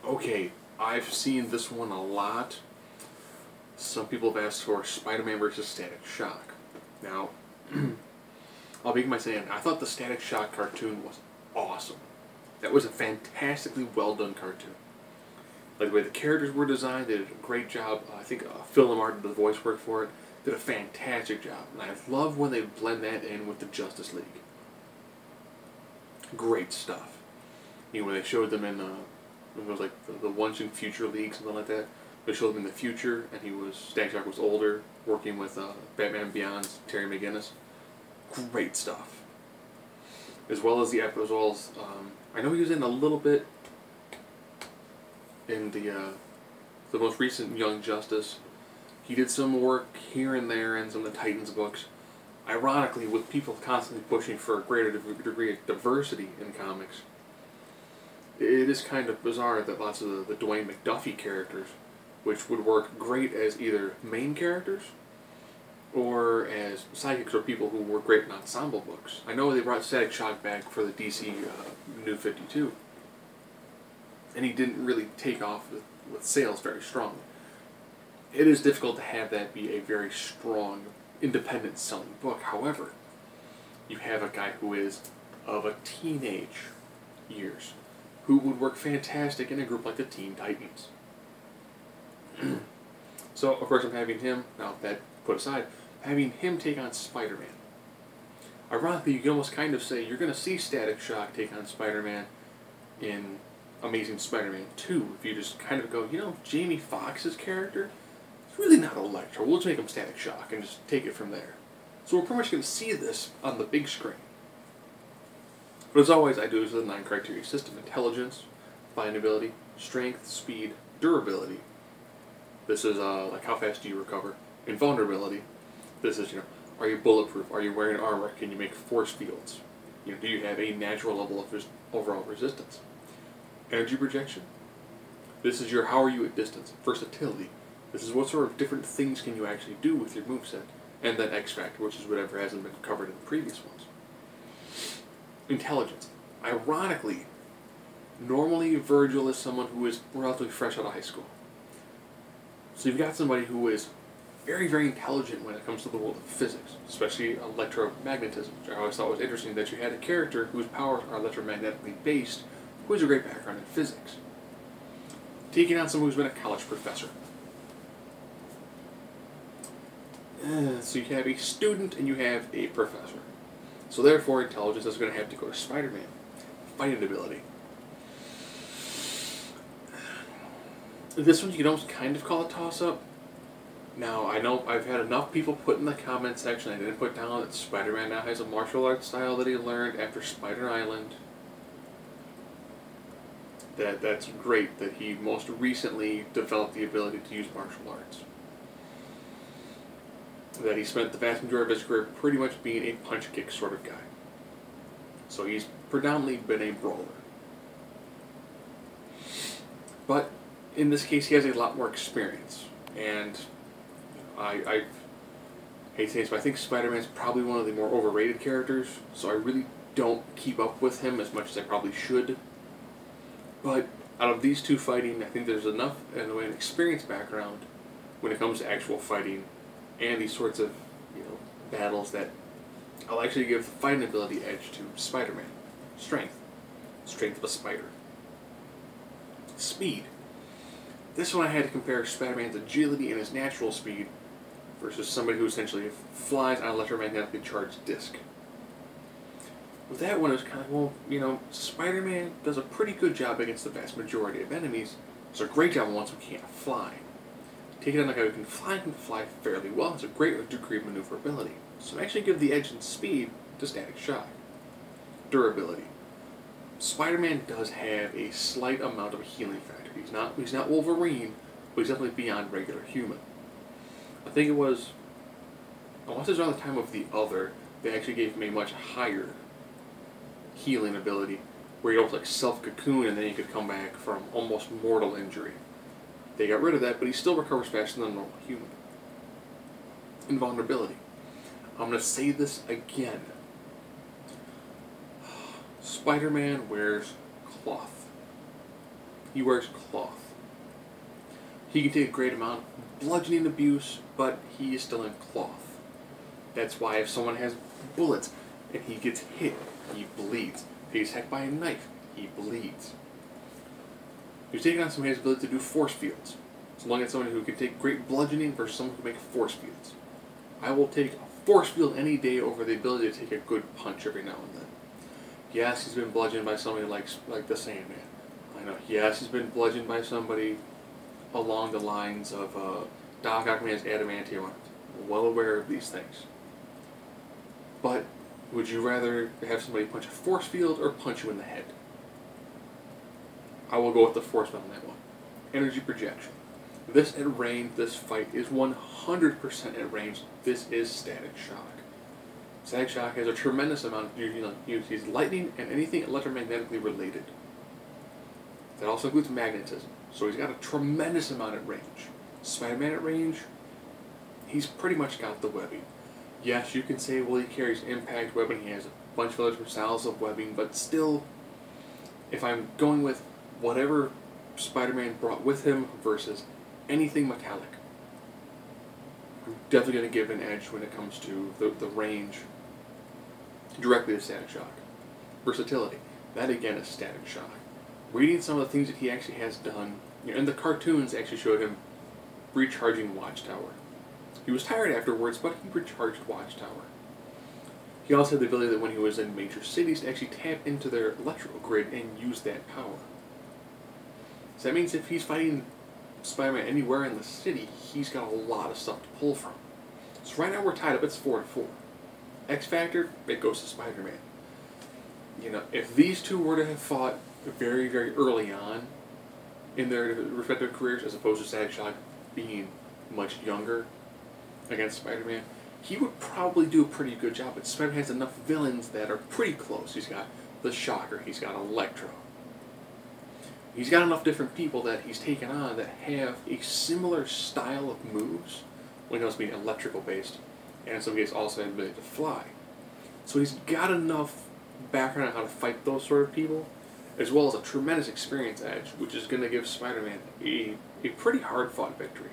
Okay, I've seen this one a lot. Some people have asked for Spider-Man versus Static Shock. Now, I'll begin by saying I thought the Static Shock cartoon was awesome. That was a fantastically well done cartoon. Like the way the characters were designed, they did a great job. I think Phil Lamar did the voice work for it. Did a fantastic job. And I love when they blend that in with the Justice League. Great stuff. You know, when they showed them in, it was like the Once in Future League, something like that. They showed them in the future, and Static Shock was older, working with Batman Beyond's Terry McGinnis. Great stuff. As well as I know he was in a little bit in the most recent Young Justice. He did some work here and there in some of the Titans books. Ironically, with people constantly pushing for a greater degree of diversity in comics, it is kind of bizarre that lots of the Dwayne McDuffie characters, which would work great as either main characters or as sidekicks or people who were great in ensemble books. I know they brought Static Shock back for the DC New 52, and he didn't really take off with sales very strongly. It is difficult to have that be a very strong, independent selling book. However, you have a guy who is of a teenage years, who would work fantastic in a group like the Teen Titans. So, of course, I'm having him, now that put aside, having him take on Spider-Man. Ironically, you can almost kind of say you're going to see Static Shock take on Spider-Man in Amazing Spider-Man 2, if you just kind of go, you know, Jamie Foxx's character is really not Electro. We'll just make him Static Shock and just take it from there. So we're pretty much going to see this on the big screen. But as always, I do this with a 9-criteria system: intelligence, fighting ability, strength, speed, durability. This is like how fast do you recover. Invulnerability. This is, you know, are you bulletproof? Are you wearing armor? Can you make force fields? You know, do you have a natural level of overall resistance? Energy projection. This is your how are you at distance. Versatility. This is what sort of different things can you actually do with your moveset. And then X Factor, which is whatever hasn't been covered in the previous ones. Intelligence. Ironically, normally Virgil is someone who is relatively fresh out of high school. So you've got somebody who is very, very intelligent when it comes to the world of physics, especially electromagnetism, which I always thought was interesting, that you had a character whose powers are electromagnetically based, who has a great background in physics. Taking on someone who's been a college professor. So you have a student and you have a professor. So therefore, intelligence is going to have to go to Spider-Man. Fighting ability. This one you can almost kind of call a toss-up. Now, I know I've had enough people put in the comment section, I didn't put down that Spider-Man now has a martial arts style that he learned after Spider Island. That's great that he most recently developed the ability to use martial arts. That he spent the vast majority of his career pretty much being a punch-kick sort of guy. So he's predominantly been a brawler. But in this case, he has a lot more experience. And I hate to say this, but I think Spider-Man's probably one of the more overrated characters, so I really don't keep up with him as much as I probably should. But out of these two fighting, I think there's enough in a way an experience background when it comes to actual fighting and these sorts of, you know, battles that I'll actually give the fighting ability edge to Spider-Man. Strength. Strength of a spider. Speed. This one I had to compare Spider-Man's agility and his natural speed versus somebody who essentially flies on an electromagnetically charged disc. With that one, it was kind of, well, you know, Spider-Man does a pretty good job against the vast majority of enemies. Does a great job on ones who can't fly. Take it on a guy who can fly fairly well, has a great degree of maneuverability. So I actually give the edge in speed to Static Shock. Durability. Spider-Man does have a slight amount of a healing factor. He's not Wolverine, but he's definitely beyond regular human. I think it was, I want to say around the time of The Other, they actually gave him a much higher healing ability, where you almost like self-cocoon and then you could come back from almost mortal injury. They got rid of that, but he still recovers faster than a normal human. Invulnerability. I'm going to say this again. Spider-Man wears cloth. he wears cloth. He can take a great amount of bludgeoning abuse, but he is still in cloth. That's why if someone has bullets and he gets hit, he bleeds. If he's hit by a knife, he bleeds. He's taking on someone who has the ability to do force fields. So long as someone who can take great bludgeoning versus someone who can make force fields. I will take a force field any day over the ability to take a good punch every now and then. Yes, he's been bludgeoned by somebody like the Sandman. I know. Yes, he's been bludgeoned by somebody along the lines of Doc Ockman's adamantium arms. Well aware of these things. But would you rather have somebody punch a force field or punch you in the head? I will go with the force field on that one. Energy projection. This at range, this fight is 100% at range. This is static shock. Static shock has a tremendous amount of uses lightning and anything electromagnetically related. That also includes magnetism. So he's got a tremendous amount at range. Spider-Man at range, he's pretty much got the webbing. Yes, you can say, well, he carries impact webbing, he has a bunch of other styles of webbing, but still, if I'm going with whatever Spider-Man brought with him versus anything metallic, I'm definitely going to give an edge when it comes to the range directly to static shock. Versatility. That again is static shock. Reading some of the things that he actually has done, and the cartoons actually showed him recharging Watchtower. He was tired afterwards, but he recharged Watchtower. He also had the ability that when he was in major cities to actually tap into their electrical grid and use that power. So that means if he's fighting Spider-Man anywhere in the city, he's got a lot of stuff to pull from. So right now we're tied up, it's 4-4. X Factor, it goes to Spider-Man. If these two were to have fought very, very early on in their respective careers, as opposed to Static Shock being much younger against Spider-Man, he would probably do a pretty good job, but Spider-Man has enough villains that are pretty close. He's got the Shocker, he's got Electro. He's got enough different people that he's taken on that have a similar style of moves, when it comes to being electrical based, and in some cases also have the ability to fly. So he's got enough background on how to fight those sort of people, as well as a tremendous experience edge, which is going to give Spider-Man a pretty hard-fought victory.